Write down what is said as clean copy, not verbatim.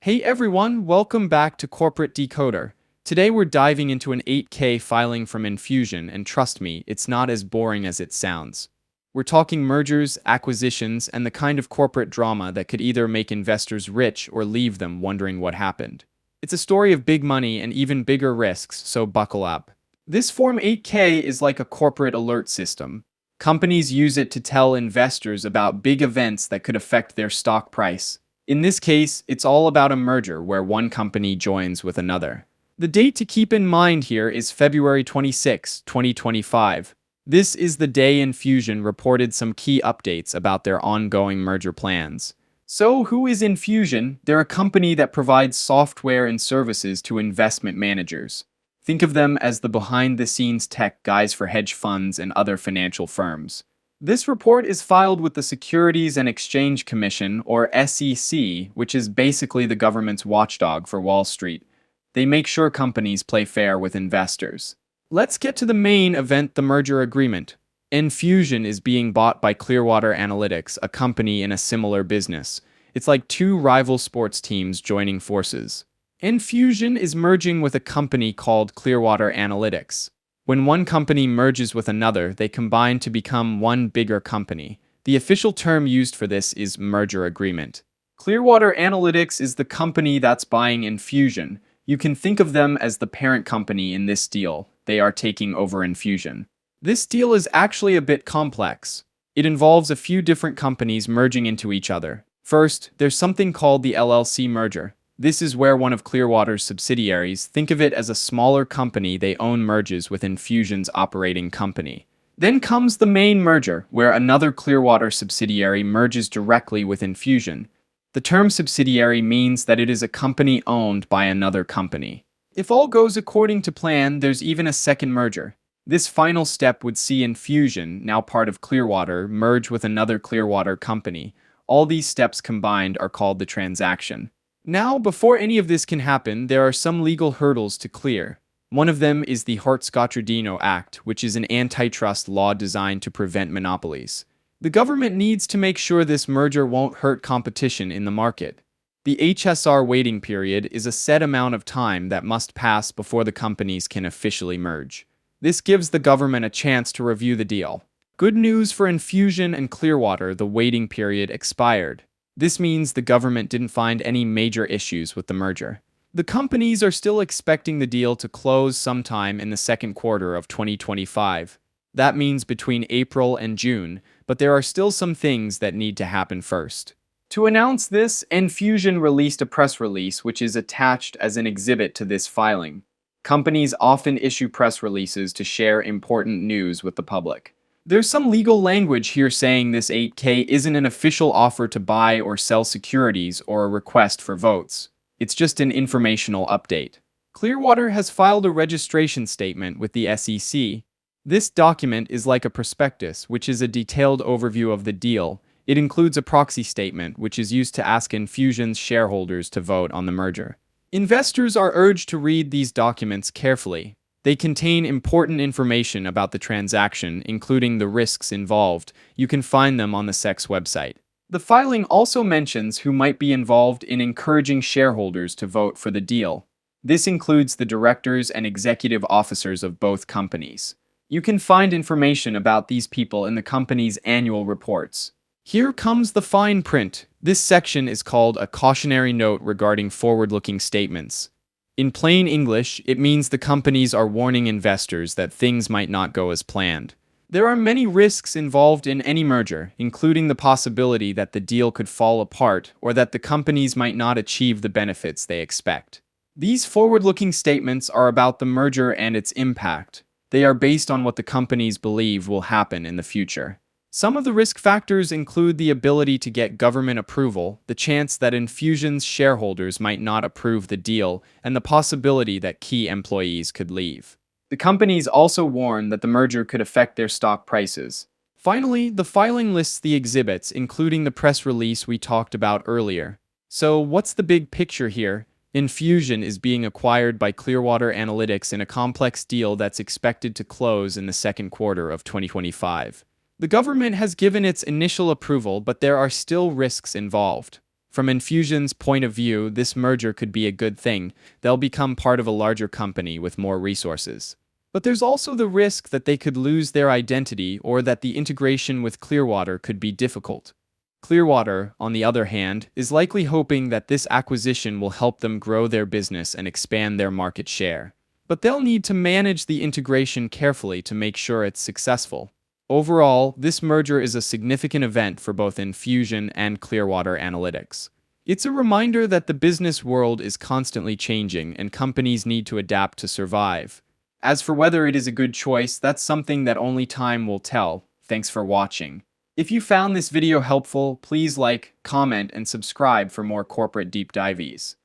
Hey everyone, welcome back to Corporate Decoder. Today we're diving into an 8K filing from Enfusion, and trust me, it's not as boring as it sounds. We're talking mergers, acquisitions, and the kind of corporate drama that could either make investors rich or leave them wondering what happened. It's a story of big money and even bigger risks, so buckle up. This Form 8K is like a corporate alert system. Companies use it to tell investors about big events that could affect their stock price. In this case, it's all about a merger where one company joins with another. The date to keep in mind here is February 26, 2025. This is the day Enfusion reported some key updates about their ongoing merger plans. So, who is Enfusion? They're a company that provides software and services to investment managers. Think of them as the behind-the-scenes tech guys for hedge funds and other financial firms. This report is filed with the Securities and Exchange Commission, or SEC, which is basically the government's watchdog for Wall Street. They make sure companies play fair with investors. Let's get to the main event, the merger agreement. Enfusion is being bought by Clearwater Analytics, a company in a similar business. It's like two rival sports teams joining forces. Enfusion is merging with a company called Clearwater Analytics. When one company merges with another, they combine to become one bigger company. The official term used for this is merger agreement. Clearwater Analytics is the company that's buying Enfusion. You can think of them as the parent company in this deal. They are taking over Enfusion. This deal is actually a bit complex. It involves a few different companies merging into each other. First, there's something called the LLC merger. This is where one of Clearwater's subsidiaries, think of it as a smaller company they own, merges with Enfusion's operating company. Then comes the main merger, where another Clearwater subsidiary merges directly with Enfusion. The term subsidiary means that it is a company owned by another company. If all goes according to plan, there's even a second merger. This final step would see Enfusion, now part of Clearwater, merge with another Clearwater company. All these steps combined are called the transaction. Now, before any of this can happen, there are some legal hurdles to clear. One of them is the Hart-Scott-Rodino Act, which is an antitrust law designed to prevent monopolies. The government needs to make sure this merger won't hurt competition in the market. The HSR waiting period is a set amount of time that must pass before the companies can officially merge. This gives the government a chance to review the deal. Good news for Enfusion and Clearwater, the waiting period expired. This means the government didn't find any major issues with the merger. The companies are still expecting the deal to close sometime in the second quarter of 2025. That means between April and June, but there are still some things that need to happen first. To announce this, Enfusion released a press release which is attached as an exhibit to this filing. Companies often issue press releases to share important news with the public. There's some legal language here saying this 8K isn't an official offer to buy or sell securities or a request for votes. It's just an informational update. Clearwater has filed a registration statement with the SEC. This document is like a prospectus, which is a detailed overview of the deal. It includes a proxy statement, which is used to ask Enfusion's shareholders to vote on the merger. Investors are urged to read these documents carefully. They contain important information about the transaction, including the risks involved. You can find them on the SEC's website. The filing also mentions who might be involved in encouraging shareholders to vote for the deal. This includes the directors and executive officers of both companies. You can find information about these people in the company's annual reports. Here comes the fine print. This section is called a cautionary note regarding forward-looking statements. In plain English, it means the companies are warning investors that things might not go as planned. There are many risks involved in any merger, including the possibility that the deal could fall apart or that the companies might not achieve the benefits they expect. These forward-looking statements are about the merger and its impact. They are based on what the companies believe will happen in the future. Some of the risk factors include the ability to get government approval, the chance that Enfusion's shareholders might not approve the deal, and the possibility that key employees could leave. The companies also warn that the merger could affect their stock prices. Finally, the filing lists the exhibits, including the press release we talked about earlier. So, what's the big picture here? Enfusion is being acquired by Clearwater Analytics in a complex deal that's expected to close in the second quarter of 2025. The government has given its initial approval, but there are still risks involved. From Enfusion's point of view, this merger could be a good thing. They'll become part of a larger company with more resources. But there's also the risk that they could lose their identity or that the integration with Clearwater could be difficult. Clearwater, on the other hand, is likely hoping that this acquisition will help them grow their business and expand their market share. But they'll need to manage the integration carefully to make sure it's successful. Overall, this merger is a significant event for both Enfusion and Clearwater Analytics. It's a reminder that the business world is constantly changing and companies need to adapt to survive. As for whether it is a good choice, that's something that only time will tell. Thanks for watching. If you found this video helpful, please like, comment, and subscribe for more corporate deep dives.